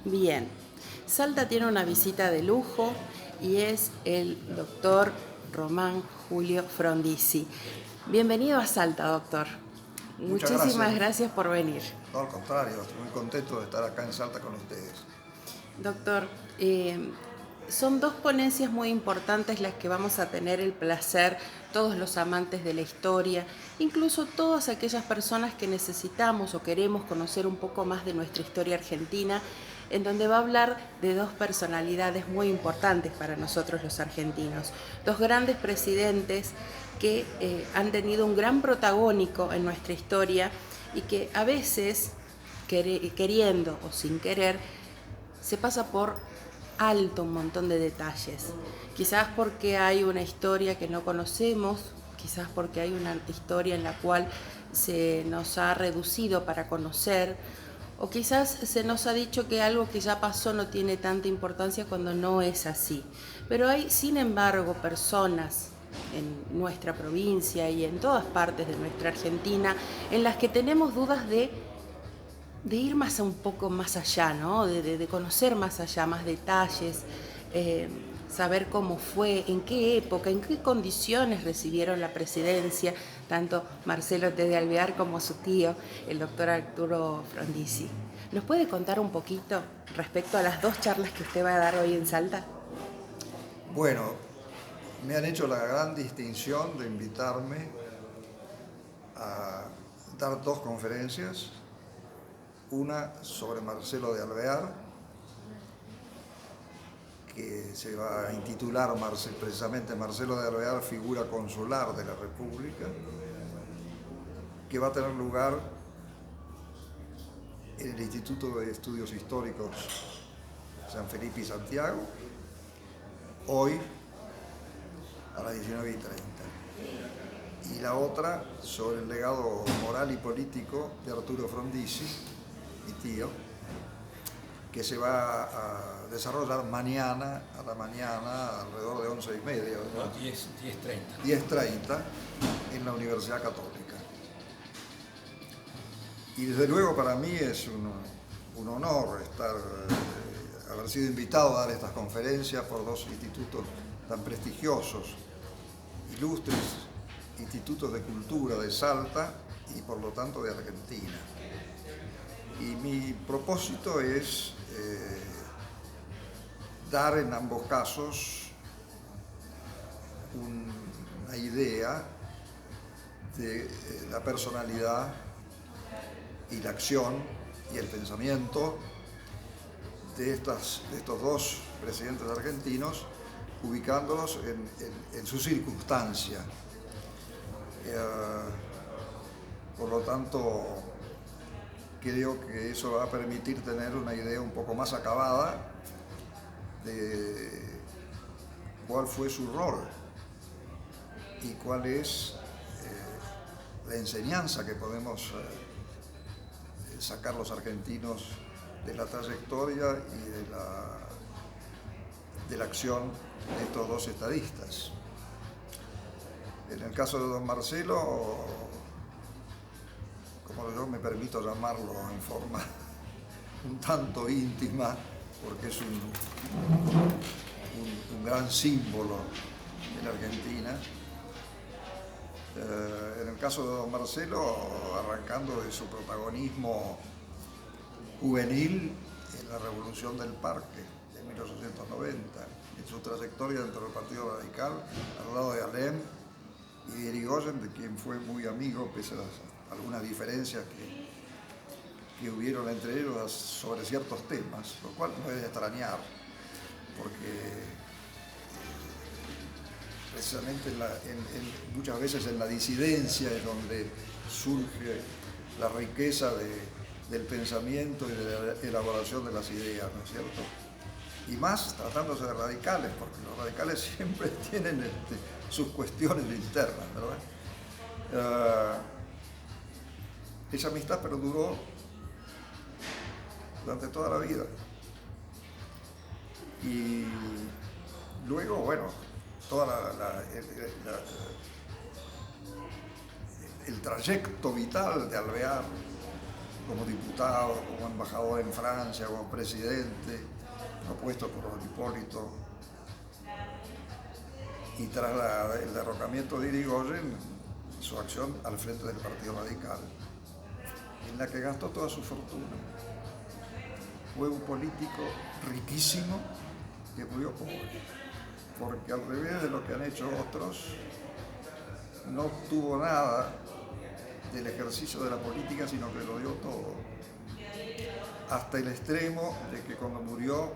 Bien, Salta tiene una visita de lujo y es el doctor Román Julio Frondizi. Bienvenido a Salta, doctor. Muchas Muchísimas gracias. gracias por venir. No, al contrario, estoy muy contento de estar acá en Salta con ustedes. Doctor, son dos ponencias muy importantes las que vamos a tener el placer, todos los amantes de la historia, incluso todas aquellas personas que necesitamos o queremos conocer un poco más de nuestra historia argentina, en donde va a hablar de dos personalidades muy importantes para nosotros los argentinos, dos grandes presidentes que han tenido un gran protagónico en nuestra historia y que a veces, queriendo o sin querer, se pasa por alto un montón de detalles. Quizás porque hay una historia que no conocemos, quizás porque hay una historia en la cual se nos ha reducido para conocer, o quizás se nos ha dicho que algo que ya pasó no tiene tanta importancia cuando no es así. Pero hay, sin embargo, personas en nuestra provincia y en todas partes de nuestra Argentina en las que tenemos dudas de ir un poco más allá, ¿no? De conocer más allá, más detalles, saber cómo fue, en qué época, en qué condiciones recibieron la presidencia, tanto Marcelo T. de Alvear como su tío, el doctor Arturo Frondizi. ¿Nos puede contar un poquito respecto a las dos charlas que usted va a dar hoy en Salta? Bueno, me han hecho la gran distinción de invitarme a dar dos conferencias, una sobre Marcelo de Alvear, que se va a intitular precisamente Marcelo de Alvear, figura consular de la República, que va a tener lugar en el Instituto de Estudios Históricos San Felipe y Santiago, hoy a las 19:30. Y la otra sobre el legado moral y político de Arturo Frondizi, mi tío, que se va a desarrollar mañana a la mañana, alrededor de 11:30, ¿verdad? No, 10:30. 10:30 en la Universidad Católica. Y desde luego para mí es un honor haber sido invitado a dar estas conferencias por dos institutos tan prestigiosos, ilustres institutos de cultura de Salta y por lo tanto de Argentina. Y mi propósito es dar en ambos casos una idea de la personalidad y la acción y el pensamiento de estos dos presidentes argentinos, ubicándolos en su circunstancia. Por lo tanto, creo que eso va a permitir tener una idea un poco más acabada de cuál fue su rol y cuál es la enseñanza que podemos sacar los argentinos de la trayectoria y de la acción de estos dos estadistas. En el caso de don Marcelo, como yo me permito llamarlo en forma un tanto íntima, porque es un gran símbolo de la Argentina. En el caso de don Marcelo, arrancando de su protagonismo juvenil en la Revolución del Parque de 1890, en su trayectoria dentro del Partido Radical, al lado de Alem y de Irigoyen, de quien fue muy amigo, pese a algunas diferencias que hubieron entre ellos sobre ciertos temas, lo cual no es de extrañar, porque precisamente muchas veces en la disidencia es donde surge la riqueza del pensamiento y de la elaboración de las ideas, ¿no es cierto? Y más tratándose de radicales, porque los radicales siempre tienen sus cuestiones internas, ¿verdad? Esa amistad perduró durante toda la vida. Y luego, bueno, el trayecto vital de Alvear como diputado, como embajador en Francia, como presidente, propuesto por don Hipólito. Y tras el derrocamiento de Irigoyen, su acción al frente del Partido Radical, en la que gastó toda su fortuna. Fue un político riquísimo que murió pobre, porque al revés de lo que han hecho otros, no obtuvo nada del ejercicio de la política, sino que lo dio todo. Hasta el extremo de que cuando murió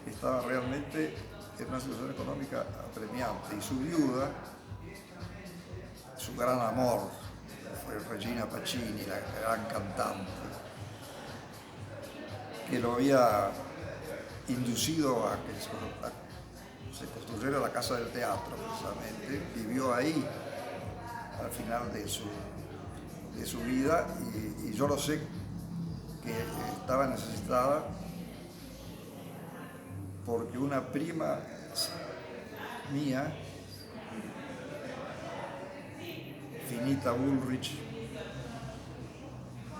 estaba realmente en una situación económica apremiante. Y su viuda, su gran amor, fue Regina Pacini, la gran cantante, que lo había inducido a que se construyera la Casa del Teatro, precisamente. Vivió ahí al final de su vida y yo lo sé que estaba necesitada porque una prima mía, Finita Bullrich,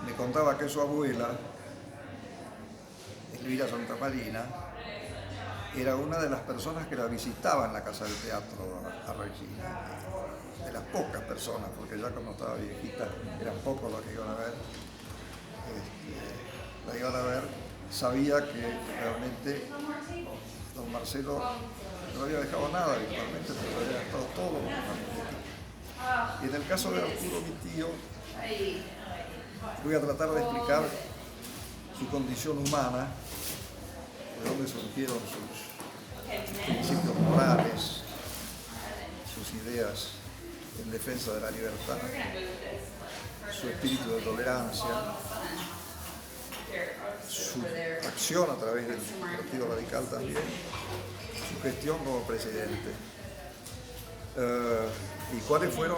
me contaba que su abuela, Elvira Santamarina, era una de las personas que la visitaba en la Casa del Teatro a Regina, de las pocas personas, porque ya cuando estaba viejita eran pocos los que iban a ver, la iban a ver. Sabía que realmente don Marcelo no había dejado nada virtualmente, pero había gastado todo. Y en el caso de Arturo, mi tío, voy a tratar de explicar su condición humana, de dónde surgieron sus principios morales, sus ideas en defensa de la libertad, su espíritu de tolerancia, su acción a través del Partido Radical también, su gestión como presidente. Y cuáles fueron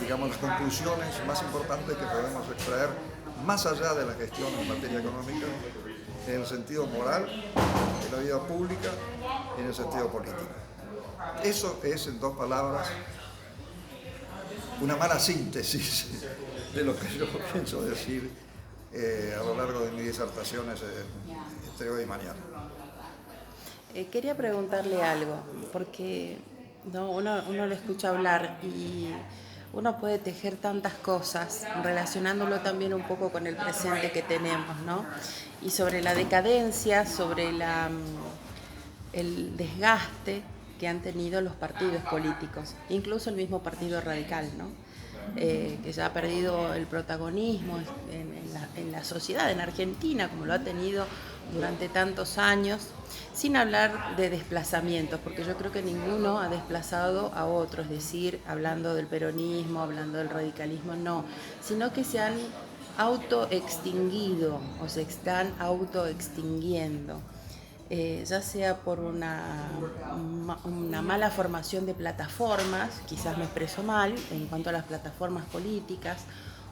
las conclusiones más importantes que podemos extraer, más allá de la gestión en materia económica, en el sentido moral, en la vida pública y en el sentido político. Eso es, en dos palabras, una mala síntesis de lo que yo pienso decir a lo largo de mis disertaciones entre hoy y mañana. Quería preguntarle algo, porque ¿no? uno lo escucha hablar y uno puede tejer tantas cosas, relacionándolo también un poco con el presente que tenemos, ¿no? Y sobre la decadencia, sobre el desgaste que han tenido los partidos políticos, incluso el mismo Partido Radical, ¿no? Que ya ha perdido el protagonismo en la sociedad, en Argentina, como lo ha tenido durante tantos años, sin hablar de desplazamientos, porque yo creo que ninguno ha desplazado a otro, es decir, hablando del peronismo, hablando del radicalismo, no, sino que se han autoextinguido o se están autoextinguiendo. Ya sea por una mala formación de plataformas, quizás me expreso mal en cuanto a las plataformas políticas,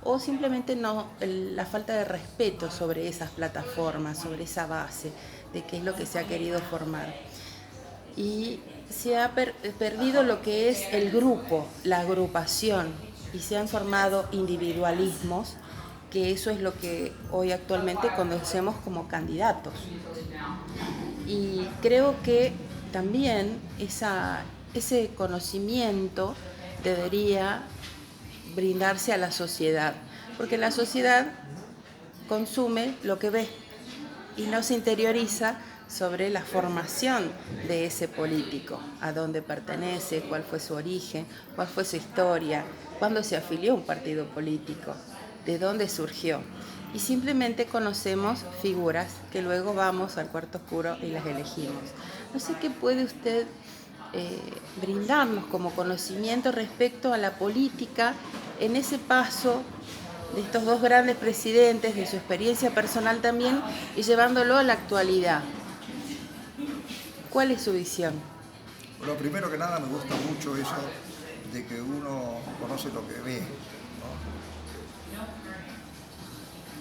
o simplemente la falta de respeto sobre esas plataformas, sobre esa base de qué es lo que se ha querido formar. Y se ha perdido lo que es el grupo, la agrupación, y se han formado individualismos, que eso es lo que hoy actualmente conocemos como candidatos. Y creo que también ese conocimiento debería brindarse a la sociedad, porque la sociedad consume lo que ve y no se interioriza sobre la formación de ese político, a dónde pertenece, cuál fue su origen, cuál fue su historia, cuándo se afilió a un partido político, de dónde surgió. Y simplemente conocemos figuras que luego vamos al cuarto oscuro y las elegimos. No sé qué puede usted brindarnos como conocimiento respecto a la política en ese paso de estos dos grandes presidentes, de su experiencia personal también, y llevándolo a la actualidad. ¿Cuál es su visión? Bueno, primero que nada me gusta mucho eso de que uno conoce lo que ve, ¿no?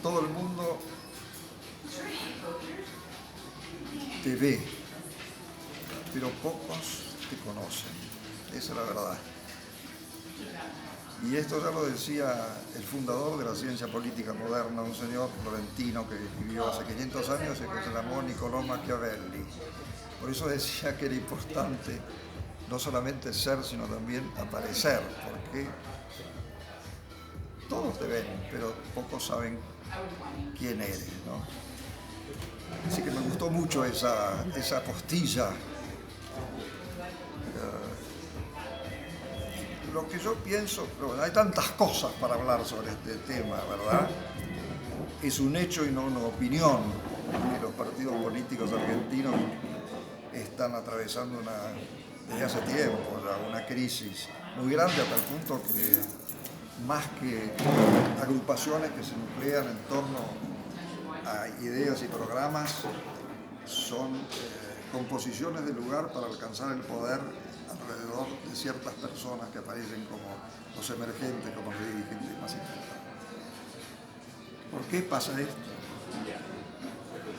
Todo el mundo te ve, pero pocos te conocen. Esa es la verdad. Y esto ya lo decía el fundador de la ciencia política moderna, un señor florentino que vivió hace 500 años y que se llamó Niccolò Machiavelli. Por eso decía que era importante no solamente ser, sino también aparecer, porque todos te ven, pero pocos saben quién eres, ¿no? Así que me gustó mucho esa postilla. Lo que yo pienso, bueno, hay tantas cosas para hablar sobre este tema, ¿verdad? Es un hecho y no una opinión que los partidos políticos argentinos están atravesando desde hace tiempo ya una crisis muy grande, hasta el punto que más que agrupaciones que se nuclean en torno a ideas y programas, son composiciones de lugar para alcanzar el poder alrededor de ciertas personas que aparecen como los emergentes, como los dirigentes más importantes. ¿Por qué pasa esto?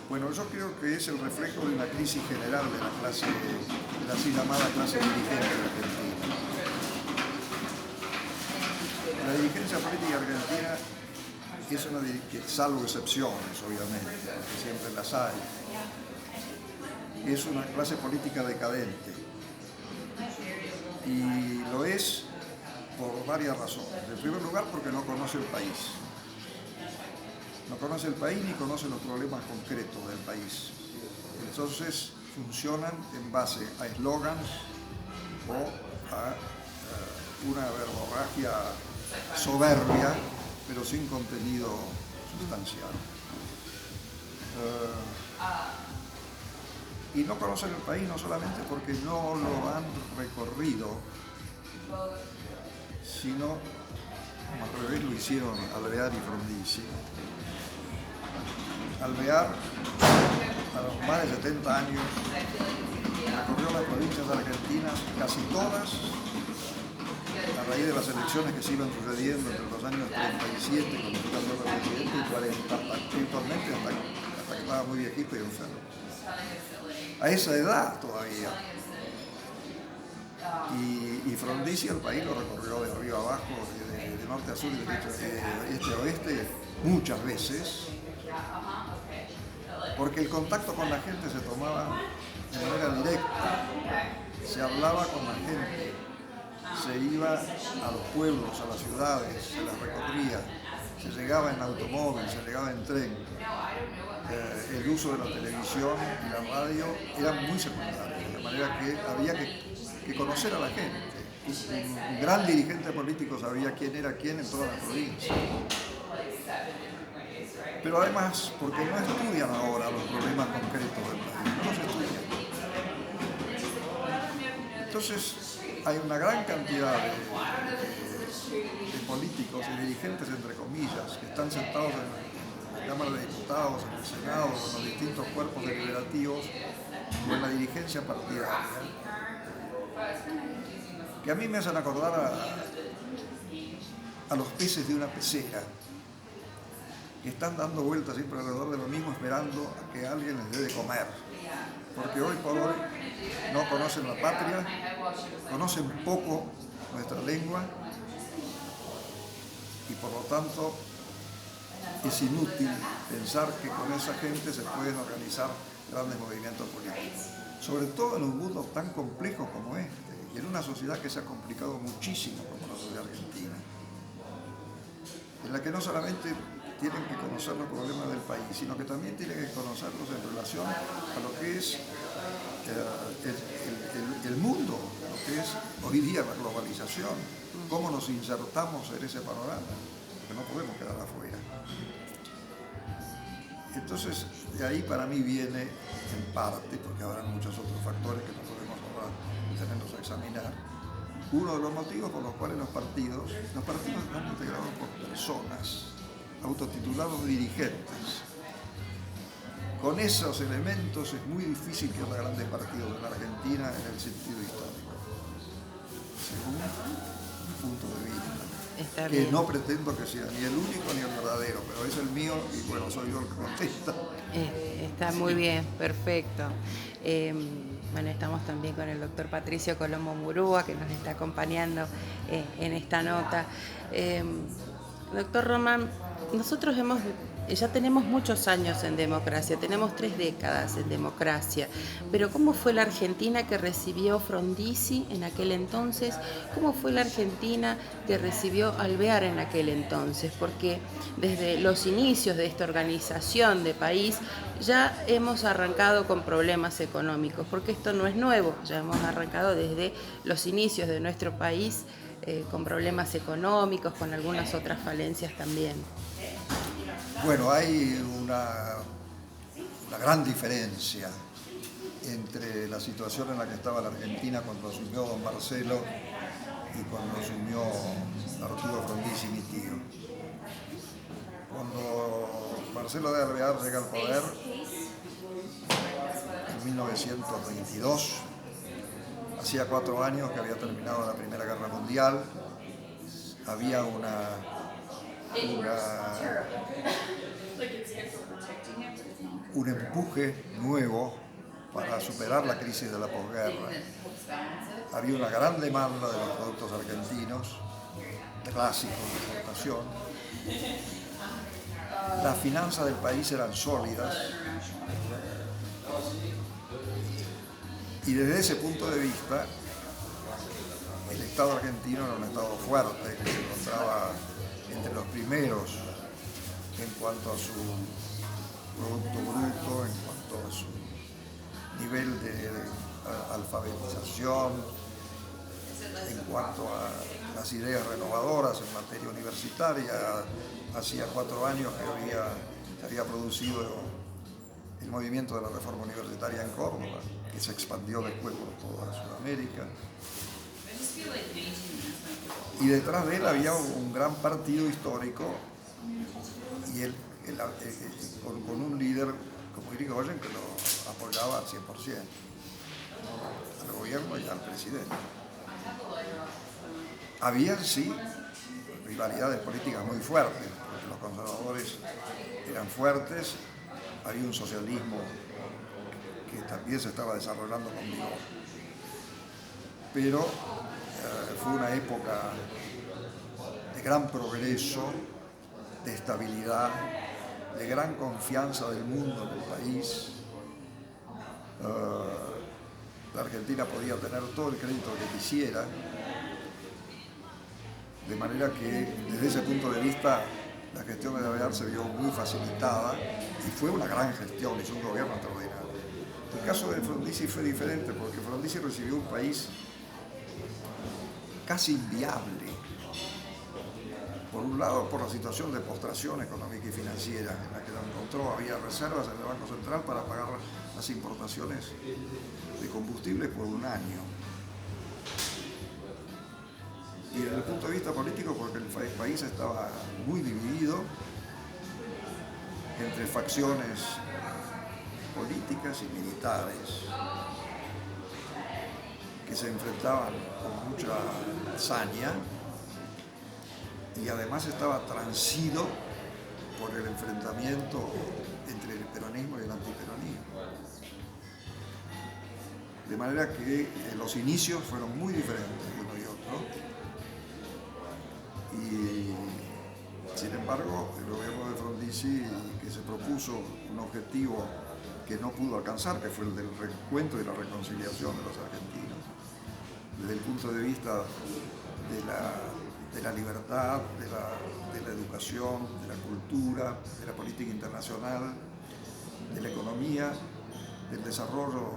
Bueno, yo creo que es el reflejo de una crisis general de la clase, de la así llamada clase dirigente argentina. La dirigencia política argentina es una salvo excepciones, obviamente, porque siempre las hay, es una clase política decadente. Y lo es por varias razones. En primer lugar, porque no conoce el país. No conoce el país ni conoce los problemas concretos del país. Entonces funcionan en base a eslogans o a una verborragia soberbia, pero sin contenido sustancial. Y no conocen el país no solamente porque no lo han recorrido, sino, al revés, lo hicieron Alvear y Frondizi. Alvear, a los más de 70 años, recorrió las provincias argentinas, casi todas, a raíz de las elecciones que se iban sucediendo entre los años 37, cuando fue candidato a presidente, y 40, actualmente, hasta que estaba muy viejito y enfermo. A esa edad todavía. Y Frondizi el país lo recorrió de arriba abajo, de norte a sur y de este a oeste, muchas veces, porque el contacto con la gente se tomaba de manera directa, se hablaba con la gente, se iba a los pueblos, a las ciudades, se las recorría, se llegaba en automóvil, se llegaba en tren. El uso de la televisión y la radio eran muy secundarios, de manera que había que conocer a la gente. Un gran dirigente político sabía quién era quién en toda la provincia. Pero además, porque no estudian ahora los problemas concretos del país, no los estudian. Entonces, hay una gran cantidad de políticos y dirigentes, entre comillas, que están sentados en la Cámara de Diputados, en el Senado, en los distintos cuerpos deliberativos, o en la dirigencia partidaria, que a mí me hacen acordar a los peces de una pecera, que están dando vueltas siempre alrededor de lo mismo, esperando a que alguien les dé de comer. Porque hoy por hoy no conocen la patria, conocen poco nuestra lengua, y por lo tanto es inútil pensar que con esa gente se pueden organizar grandes movimientos políticos. Sobre todo en un mundo tan complejo como este, y en una sociedad que se ha complicado muchísimo como la sociedad argentina, en la que no solamente tienen que conocer los problemas del país, sino que también tienen que conocerlos en relación a lo que es el mundo, lo que es hoy día la globalización, cómo nos insertamos en ese panorama, que no podemos quedar afuera. Entonces, de ahí para mí viene, en parte, porque habrá muchos otros factores que no podemos ahora tenerlos a examinar, uno de los motivos por los cuales los partidos están integrados por personas, autotitulados dirigentes. Con esos elementos es muy difícil que haya grandes partidos en la Argentina en el sentido histórico, según mi punto de vista. Está que bien. no pretendo que sea ni el único ni el verdadero, pero es el mío y bueno, soy yo el que contesta. Está muy bien, perfecto. Bueno, estamos también con el doctor Patricio Colombo Murúa, que nos está acompañando en esta nota. Doctor Román, nosotros ya tenemos muchos años en democracia, tenemos 3 décadas en democracia, pero ¿cómo fue la Argentina que recibió Frondizi en aquel entonces? ¿Cómo fue la Argentina que recibió Alvear en aquel entonces? Porque desde los inicios de esta organización de país ya hemos arrancado con problemas económicos, porque esto no es nuevo, ya hemos arrancado desde los inicios de nuestro país con problemas económicos, con algunas otras falencias también. Bueno, hay una gran diferencia entre la situación en la que estaba la Argentina cuando asumió don Marcelo y cuando asumió Arturo Frondizi, mi tío. Cuando Marcelo de Alvear llega al poder en 1922, hacía 4 años que había terminado la Primera Guerra Mundial, había un empuje nuevo para superar la crisis de la posguerra. Había una gran demanda de los productos argentinos, clásicos de exportación. Las finanzas del país eran sólidas y desde ese punto de vista el Estado argentino era un Estado fuerte que se encontraba entre los primeros en cuanto a su Producto Bruto, en cuanto a su nivel de alfabetización, en cuanto a las ideas renovadoras en materia universitaria. Hacía 4 años que se había producido el movimiento de la reforma universitaria en Córdoba, que se expandió después por toda Sudamérica. Y detrás de él había un gran partido histórico y con un líder como Irigoyen que lo apoyaba al 100%, al gobierno y al presidente. Había sí rivalidades políticas muy fuertes, porque los conservadores eran fuertes, había un socialismo que también se estaba desarrollando con vigor. Pero fue una época de gran progreso, de estabilidad, de gran confianza del mundo en el país. La Argentina podía tener todo el crédito que quisiera, de manera que desde ese punto de vista la gestión de Alvear se vio muy facilitada y fue una gran gestión, hizo un gobierno extraordinario. El caso de Frondizi fue diferente porque Frondizi recibió un país casi inviable. Por un lado, por la situación de postración económica y financiera en la que lo encontró, había reservas en el Banco Central para pagar las importaciones de combustible por un año. Y desde el punto de vista político, porque el país estaba muy dividido entre facciones políticas y militares que se enfrentaban con mucha hazaña, y además estaba transido por el enfrentamiento entre el peronismo y el antiperonismo. De manera que los inicios fueron muy diferentes de uno y otro. Y sin embargo, el gobierno de Frondizi, que se propuso un objetivo que no pudo alcanzar, que fue el del reencuentro y la reconciliación de los argentinos, desde el punto de vista de la libertad, de la educación, de la cultura, de la política internacional, de la economía, del desarrollo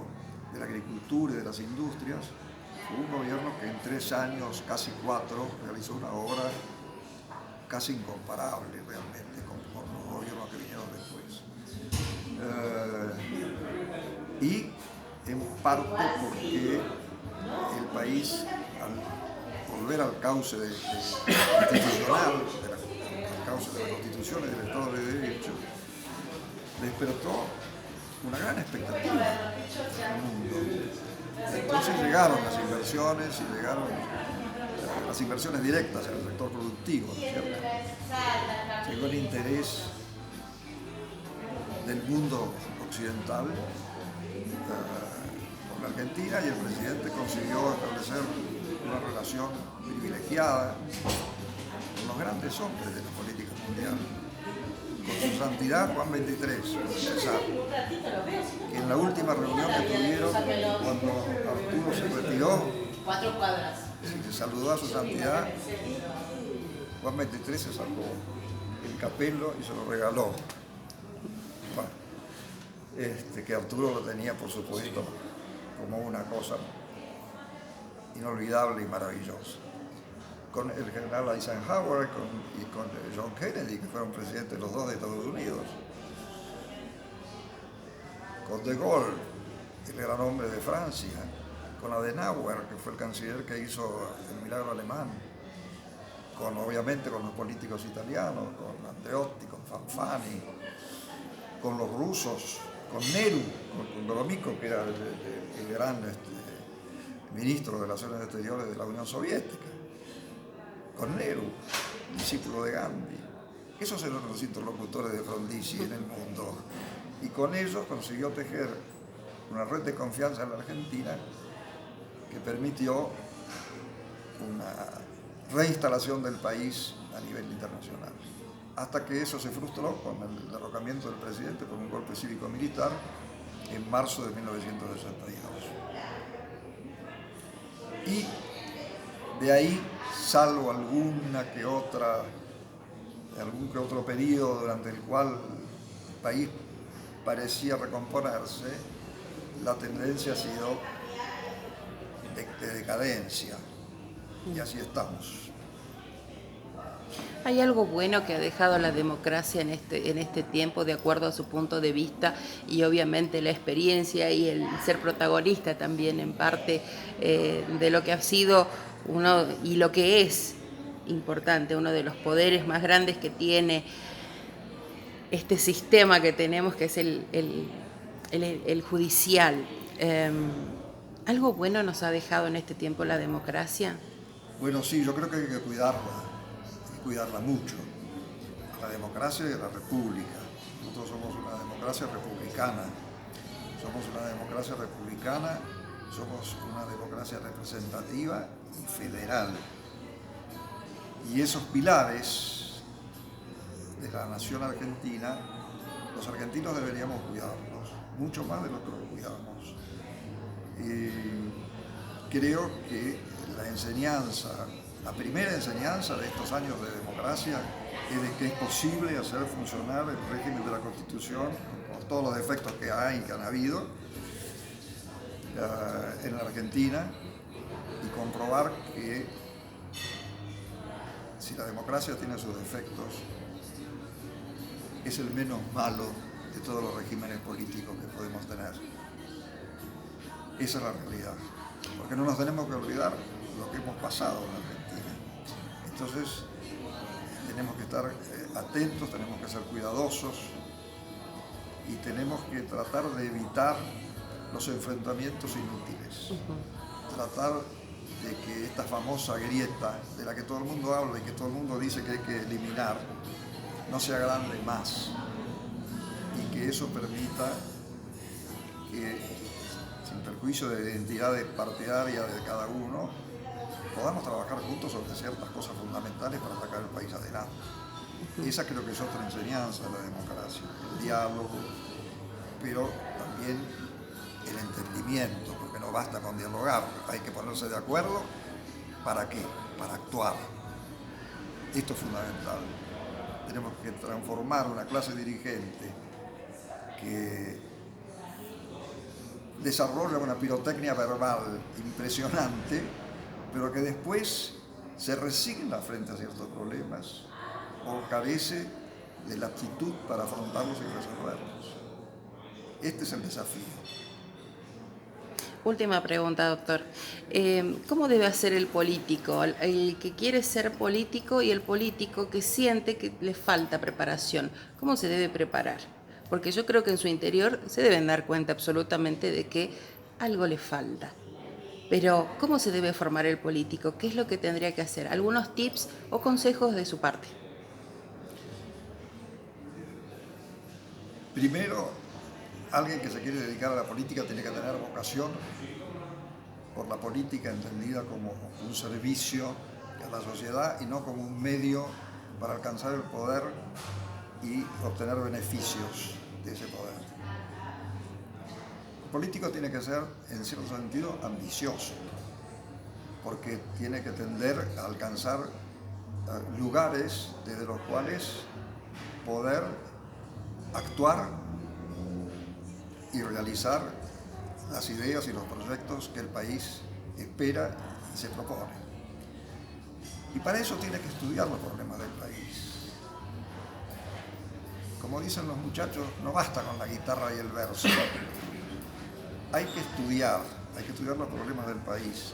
de la agricultura y de las industrias. Fue un gobierno que en 3 años, casi 4, realizó una obra casi incomparable realmente con los gobiernos que vinieron después. Y en parte porque el país, al volver al cauce institucional, al cauce de la Constitución y del Estado de Derecho, despertó una gran expectativa en el mundo. Entonces llegaron las inversiones y llegaron las inversiones directas en el sector productivo, ¿no es cierto? Llegó el interés del mundo occidental por la Argentina y el presidente consiguió establecer una relación privilegiada con los grandes hombres de la política mundial. Con su santidad Juan XXIII, César, que en la última reunión que tuvieron, cuando Arturo se retiró, se saludó a su santidad, Juan XXIII se sacó el capelo y se lo regaló. Bueno, que Arturo lo tenía, por supuesto, como una cosa inolvidable y maravillosa. Con el general Eisenhower y con John Kennedy, que fueron presidentes los dos de Estados Unidos. Con De Gaulle, el gran hombre de Francia. Con Adenauer, que fue el canciller que hizo el milagro alemán. Obviamente con los políticos italianos, con Andreotti, con Fanfani, con los rusos, con Nehru, con Gromyko, que era el gran ministro de Relaciones Exteriores de la Unión Soviética, con Nehru, discípulo de Gandhi. Esos eran los interlocutores de Frondizi en el mundo. Y con ellos consiguió tejer una red de confianza en la Argentina que permitió una reinstalación del país a nivel internacional. Hasta que eso se frustró con el derrocamiento del presidente por un golpe cívico-militar en marzo de 1962. Y de ahí, salvo algún que otro periodo durante el cual el país parecía recomponerse, la tendencia ha sido de decadencia. Y así estamos. ¿Hay algo bueno que ha dejado la democracia en este tiempo, de acuerdo a su punto de vista, y obviamente la experiencia y el ser protagonista también en parte de lo que ha sido uno y lo que es importante, uno de los poderes más grandes que tiene este sistema que tenemos, que es el judicial? ¿Algo bueno nos ha dejado en este tiempo la democracia? Bueno, sí, yo creo que hay que cuidarla, mucho. La democracia y la república. Nosotros somos una democracia republicana. Somos una democracia representativa y federal. Y esos pilares de la nación argentina, los argentinos deberíamos cuidarlos, mucho más de lo que los cuidamos. Creo que la primera enseñanza de estos años de democracia es de que es posible hacer funcionar el régimen de la Constitución con todos los defectos que hay y que han habido en la Argentina, y comprobar que si la democracia tiene sus defectos, es el menos malo de todos los regímenes políticos que podemos tener. Esa es la realidad. Porque no nos tenemos que olvidar lo que hemos pasado en la Argentina. Entonces, tenemos que estar atentos, tenemos que ser cuidadosos y tenemos que tratar de evitar los enfrentamientos inútiles. Tratar de que esta famosa grieta de la que todo el mundo habla y que todo el mundo dice que hay que eliminar, no sea grande más, y que eso permita que, sin perjuicio de la identidad partidaria de cada uno, podamos trabajar juntos sobre ciertas cosas fundamentales para sacar el país adelante. Esa creo que es otra enseñanza de la democracia, el diálogo, pero también el entendimiento, porque no basta con dialogar, hay que ponerse de acuerdo. ¿Para qué? Para actuar. Esto es fundamental. Tenemos que transformar una clase dirigente que desarrolla una pirotecnia verbal impresionante, pero que después se resigna frente a ciertos problemas o carece de la aptitud para afrontarlos y resolverlos. Este es el desafío. Última pregunta, doctor. ¿Cómo debe hacer el político, el que quiere ser político y el político que siente que le falta preparación? ¿Cómo se debe preparar? Porque yo creo que en su interior se deben dar cuenta absolutamente de que algo le falta. Pero, ¿cómo se debe formar el político? ¿Qué es lo que tendría que hacer? ¿Algunos tips o consejos de su parte? Primero, alguien que se quiere dedicar a la política tiene que tener vocación por la política entendida como un servicio a la sociedad y no como un medio para alcanzar el poder y obtener beneficios de ese poder. El político tiene que ser, en cierto sentido, ambicioso, porque tiene que tender a alcanzar lugares desde los cuales poder actuar y realizar las ideas y los proyectos que el país espera y se propone. Y para eso tiene que estudiar los problemas del país. Como dicen los muchachos, no basta con la guitarra y el verso. Hay que estudiar los problemas del país,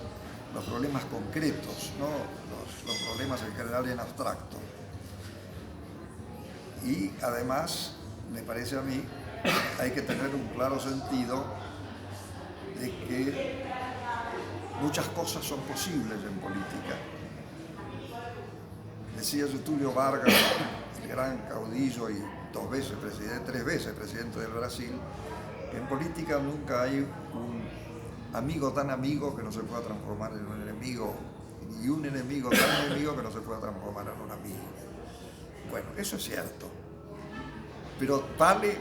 los problemas concretos, no los problemas en general en abstracto. Y además, me parece a mí, hay que tener un claro sentido de que muchas cosas son posibles en política. Decía Getúlio Vargas, el gran caudillo y tres veces presidente del Brasil, que en política nunca hay un amigo tan amigo que no se pueda transformar en un enemigo, y un enemigo tan enemigo que no se pueda transformar en un amigo. Bueno, eso es cierto, pero vale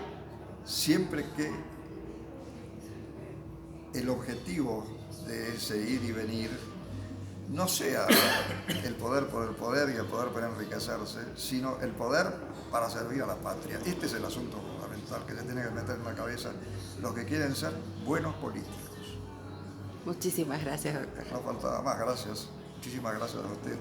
siempre que el objetivo de ese ir y venir no sea el poder por el poder y el poder para enriquecerse, sino el poder para servir a la patria. Este es el asunto fundamental que se tiene que meter en la cabeza los que quieren ser buenos políticos. Muchísimas gracias, doctor. No faltaba más, gracias. Muchísimas gracias a usted.